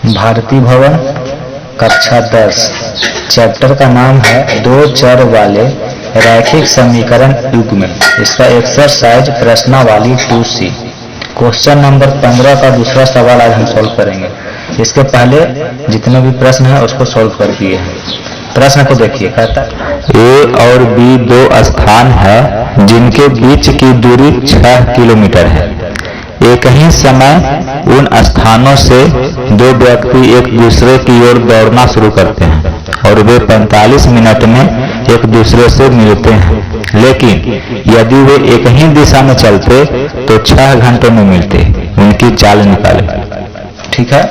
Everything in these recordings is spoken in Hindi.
भारती भवन कक्षा 10 चैप्टर का नाम है दो चर वाले रैखिक समीकरण युग्म। इसका एक्सरसाइज प्रश्नावली 2C क्वेश्चन नंबर 15 का दूसरा सवाल आज हम सॉल्व करेंगे। इसके पहले जितने भी प्रश्न हैं उसको सॉल्व कर दिए हैं। प्रश्न को देखिए, कहता है ए और बी दो स्थान है जिनके बीच की दूरी 6 किलोमीटर है। एक ही समय उन स्थानों से दो व्यक्ति एक दूसरे की ओर दौड़ना शुरू करते हैं और वे 45 मिनट में एक दूसरे से मिलते हैं, लेकिन यदि वे एक ही दिशा में चलते तो 6 घंटों में मिलते। उनकी चाल निकालें। ठीक है।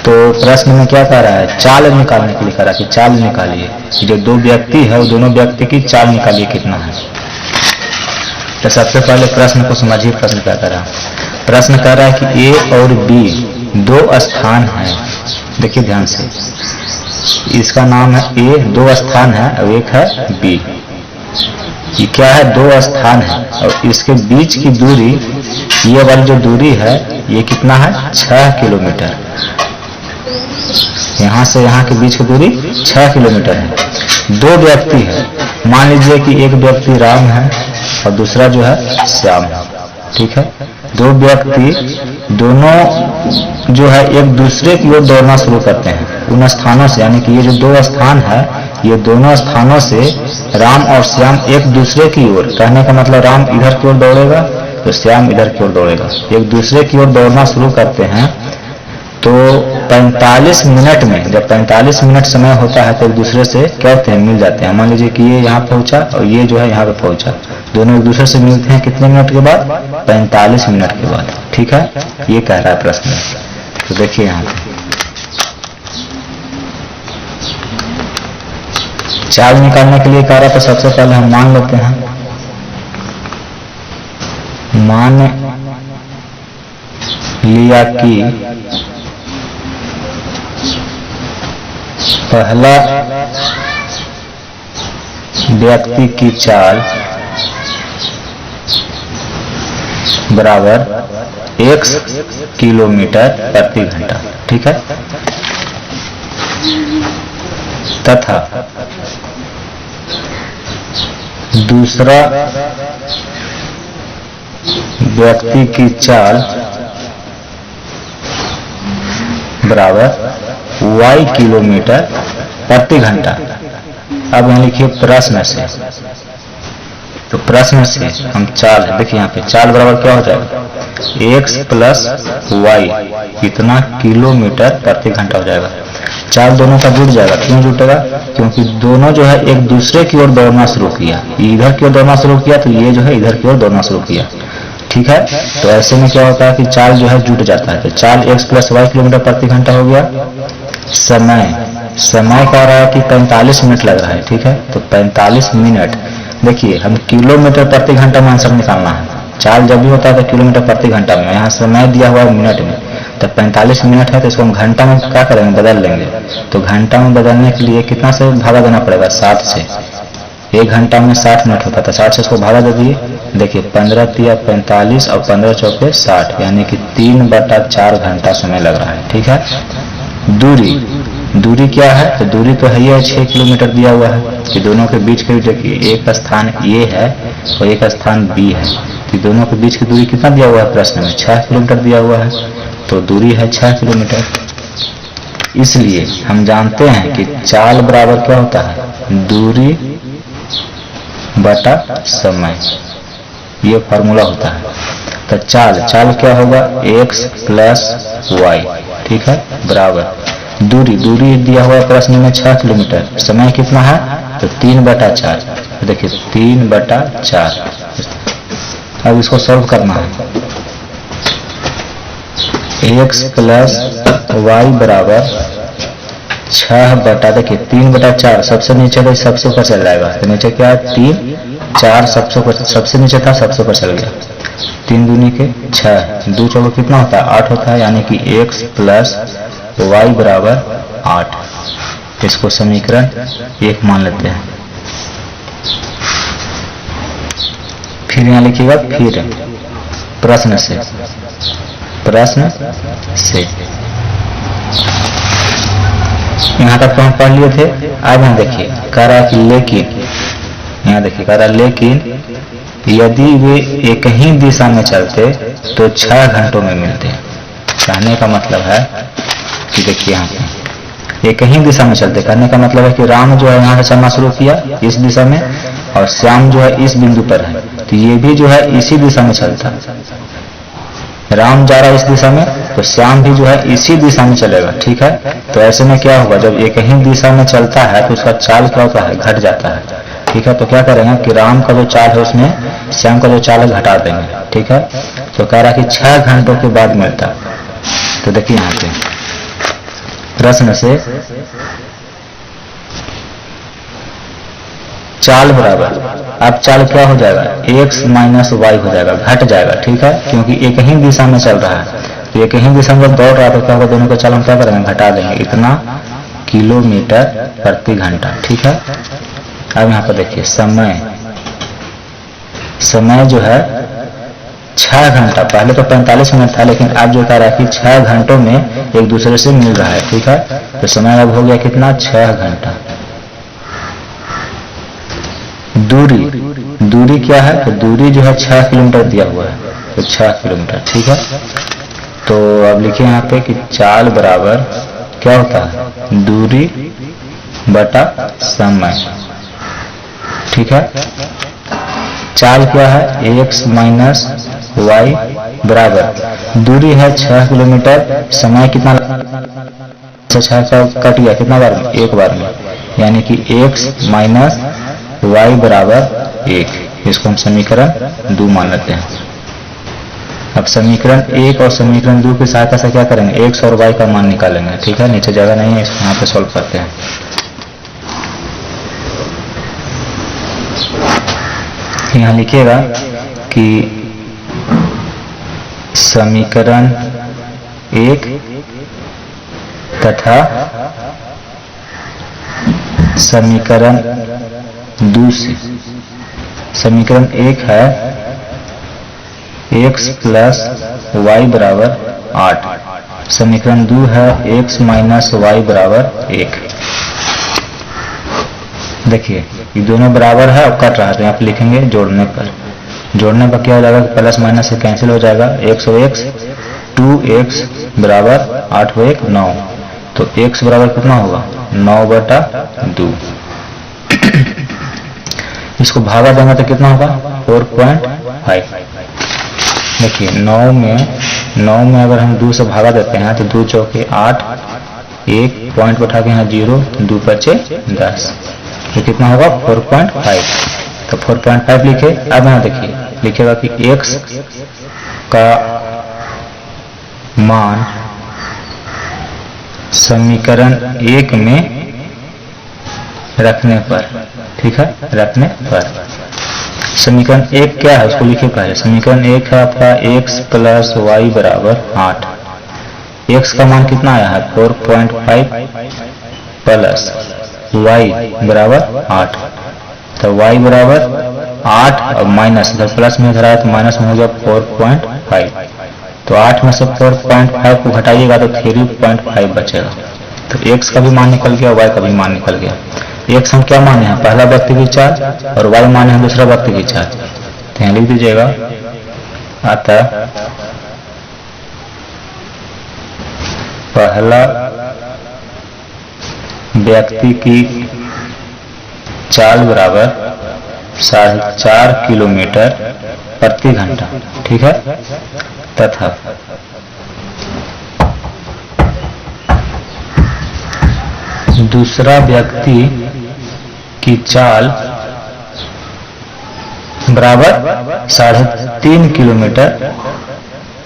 तो प्रश्न में क्या कह रहा है, चाल निकालने के लिए कह रहा है कि चाल निकालिए। जो दो व्यक्ति है वो दोनों व्यक्ति की चाल निकालिए कितना है। तो सबसे पहले प्रश्न को समझिए। प्रश्न क्या कर रहा है, प्रश्न कह रहा है कि ए और बी दो स्थान हैं। देखिए ध्यान से, इसका नाम है ए, दो स्थान है और एक है बी। ये क्या है, दो स्थान है और इसके बीच की दूरी, ये वाली जो दूरी है ये कितना है, 6 किलोमीटर। यहाँ से यहाँ के बीच की दूरी 6 किलोमीटर है। दो व्यक्ति है, मान लीजिए कि एक व्यक्ति राम है और दूसरा जो है श्याम है। ठीक है। दो व्यक्ति दोनों जो है एक दूसरे की ओर दौड़ना शुरू करते हैं उन स्थानों से, यानी कि ये जो दो स्थान है ये दोनों स्थानों से राम और श्याम एक दूसरे की ओर, कहने का मतलब राम इधर की ओर दौड़ेगा तो श्याम इधर की ओर दौड़ेगा, एक दूसरे की ओर दौड़ना शुरू करते हैं। तो 45 मिनट में, जब 45 मिनट समय होता है तो एक दूसरे से क्या होते हैं, मिल जाते हैं। मान लीजिए कि ये यहाँ पहुंचा और ये जो है यहाँ पे पहुंचा, दोनों एक दूसरे से मिलते हैं कितने मिनट के बाद, 45 मिनट के बाद। ठीक है, ये कह रहा है प्रश्न। तो देखिए यहाँ पे चाल निकालने के लिए कह रहा था। सबसे पहले हम मान लेते हैं, मान लिया कि पहला व्यक्ति की चाल बराबर x किलोमीटर प्रति घंटा। ठीक है। तथा दूसरा व्यक्ति की चाल बराबर y किलोमीटर प्रति घंटा। अब यहाँ लिखिए प्रश्न से, तो प्रश्न से हम चाल, देखिए यहाँ पे चाल बराबर क्या हो जाएगा, x प्लस वाई कितना किलोमीटर प्रति घंटा हो जाएगा। चाल दोनों का जुड़ जाएगा। क्यों जुटेगा, क्योंकि दोनों जो है एक दूसरे की ओर दौड़ना शुरू किया, इधर की ओर दौड़ना शुरू किया तो ये जो है इधर की ओर दौड़ना शुरू किया। ठीक है। तो ऐसे में क्या होता है कि चाल जो है जुट जाता है। तो चाल x प्लस वाई किलोमीटर प्रति घंटा हो गया। समय कह रहा है कि 45 मिनट लग रहा है। ठीक है। तो 45 मिनट, देखिए हम किलोमीटर प्रति घंटा में आंसर निकालना है। चाल जब भी होता है तो किलोमीटर प्रति घंटा में, यहाँ समय दिया हुआ है मिनट में। तो 45 मिनट है तो इसको हम घंटा में क्या करेंगे, बदल लेंगे। तो घंटा में बदलने के लिए कितना से भागा देना पड़ेगा, 7 से। एक घंटा में 60 मिनट होता था, 60 से इसको भागा दे दिए। देखिए 15 तिया 45 और 15 चौके 60, यानी कि 3/4 घंटा समय लग रहा है। ठीक है। दूरी क्या है, तो दूरी तो है ये 6 किलोमीटर दिया हुआ है कि दोनों के बीच के, देखिए एक स्थान ये है और एक स्थान बी है, कि दोनों के बीच की दूरी कितना दिया हुआ है प्रश्न में, 6 किलोमीटर दिया हुआ है। तो दूरी है 6 किलोमीटर। इसलिए हम जानते हैं कि चाल बराबर क्या होता है, दूरी बटा समय, ये फॉर्मूला होता है। तो चाल क्या होगा, x प्लस वाई। ठीक है, बराबर दूरी दिया हुआ प्रश्न में 6 किलोमीटर, समय कितना है, तो 3/4। देखिए 3/4। अब इसको सॉल्व करना है। x प्लस वाई बराबर 6 देखिए 3/4, सबसे नीचे तो सबसे ऊपर चल जाएगा। तो नीचे क्या है, 3, 4 सबसे नीचे था, सबसे ऊपर चल गया। 3 दूनी के 6, 2 चौके कितना होता है, 8 होता है, यानी कि x प्लस वाई बराबर 8। इसको समीकरण 1 मान लेते हैं। फिर यहाँ लिखिएगा, फिर प्रश्न से यहाँ तक तो हम पढ़ लिए थे। अब यहाँ देखिए कह रहा है कि लेकिन, यहाँ देखिए कह रहा है लेकिन यदि वे एक ही दिशा में चलते तो 6 घंटों में मिलते। कहने का मतलब है कि देखिए यहाँ पे एक ही दिशा में चलते, कहने का मतलब है कि राम जो है यहाँ से चलना शुरू किया इस दिशा में और श्याम जो है इस बिंदु पर है, तो ये भी जो है इसी दिशा में चलता। राम जा रहा है इस दिशा में तो श्याम भी जो है इसी दिशा में चलेगा, ठीक है। तो ऐसे में क्या होगा, जब एक ही दिशा में चलता है तो उसका चाल क्या होता है, घट जाता है, ठीक है। तो क्या करेंगे कि राम का जो चाल है उसमें श्याम का जो चाल है घटा देंगे, ठीक है। तो कह रहा है कि 6 घंटों के बाद मिलता। तो देखिए यहाँ पे प्रश्न से चाल बराबर, अब चाल क्या हो जाएगा, x माइनस वाई हो जाएगा, घट जाएगा, ठीक है, क्योंकि एक ही दिशा में चल रहा है। तो एक ही दिशा में जब दौड़ रहा है तो क्या होगा, दोनों का चाल हम क्या करेंगे, घटा देंगे, इतना किलोमीटर प्रति घंटा, ठीक है। अब यहाँ पर देखिए समय जो है 6 घंटा, पहले तो 45 मिनट था, लेकिन अब जो कह रहा है कि 6 घंटों में एक दूसरे से मिल रहा है, ठीक है। तो समय अब हो गया कितना, 6 घंटा। दूरी क्या है, तो दूरी जो है 6 किलोमीटर दिया हुआ है, तो 6 किलोमीटर, ठीक है। तो अब लिखिए यहाँ पे कि चाल बराबर क्या होता है, दूरी बटा समय, ठीक है। चाल क्या है, x माइनस वाई बराबर दूरी है 6 किलोमीटर, समय कितना, 6 का कट गया कितना बार में, एक बार में, यानी कि x माइनस वाई बराबर 1। इसको हम समीकरण 2 मान लेते हैं। अब समीकरण 1 और समीकरण 2 की सहायता से क्या करेंगे, x और y का मान निकालेंगे, ठीक है। नीचे जगह नहीं है, इसको यहाँ पे सॉल्व करते हैं। यहाँ लिखिएगा कि समीकरण 1 तथा समीकरण 2 से, समीकरण 1 है x प्लस वाई बराबर 8, समीकरण 2 है x माइनस वाई बराबर 1। देखिए ये दोनों बराबर है और कट रहा है, तो यहाँ पे लिखेंगे जोड़ने पर क्या हो जाएगा, प्लस माइनस से कैंसिल हो जाएगा, x और x, 2x बराबर 8 और 1 9, तो x बराबर कितना होगा, 9/2। इसको भागा देंगे तो कितना होगा, 4.5। देखिए 9 में अगर हम 2 से भागा देते हैं तो 2 चौके 8, 1 पॉइंट बैठा के यहाँ 0, 2 5 10, तो कितना होगा 4.5। तो 4.5 लिखे। अब यहाँ देखिए लिखेगा कि x का मान समीकरण 1 में रखने पर, ठीक है, रखने पर। समीकरण 1 क्या है उसको लिखिए पहले। समीकरण 1 है आपका x प्लस वाई बराबर 8। x का मान कितना आया है 4.5 प्लस y बराबर 8, तो y बराबर 8 और माइनस, जब प्लस में धरा है तो माइनस में हो गया 4.5। तो 8 में से 4.5 को घटाइएगा तो 3.5 बचेगा। तो x का भी मान निकल गया, y का भी मान निकल गया। x हम क्या माने हैं, पहला व्यक्ति की चाल, और y माने हैं दूसरा व्यक्ति की चाल। तो यहाँ लिख दीजिएगा, अतः पहला व्यक्ति की चाल बराबर 4.5 किलोमीटर प्रति घंटा, ठीक है, तथा दूसरा व्यक्ति की चाल बराबर 3.5 किलोमीटर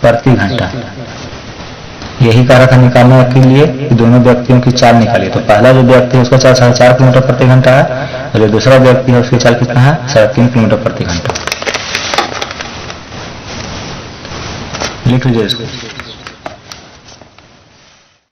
प्रति घंटा। यही कहा था निकालने के लिए कि दोनों व्यक्तियों की चाल निकालिए। तो पहला जो व्यक्ति है उसका चाल 4.5 किलोमीटर प्रति घंटा है, और जो दूसरा व्यक्ति है उसकी चाल कितना है 3.5 किलोमीटर प्रति घंटा। लिख लीजिए इसको।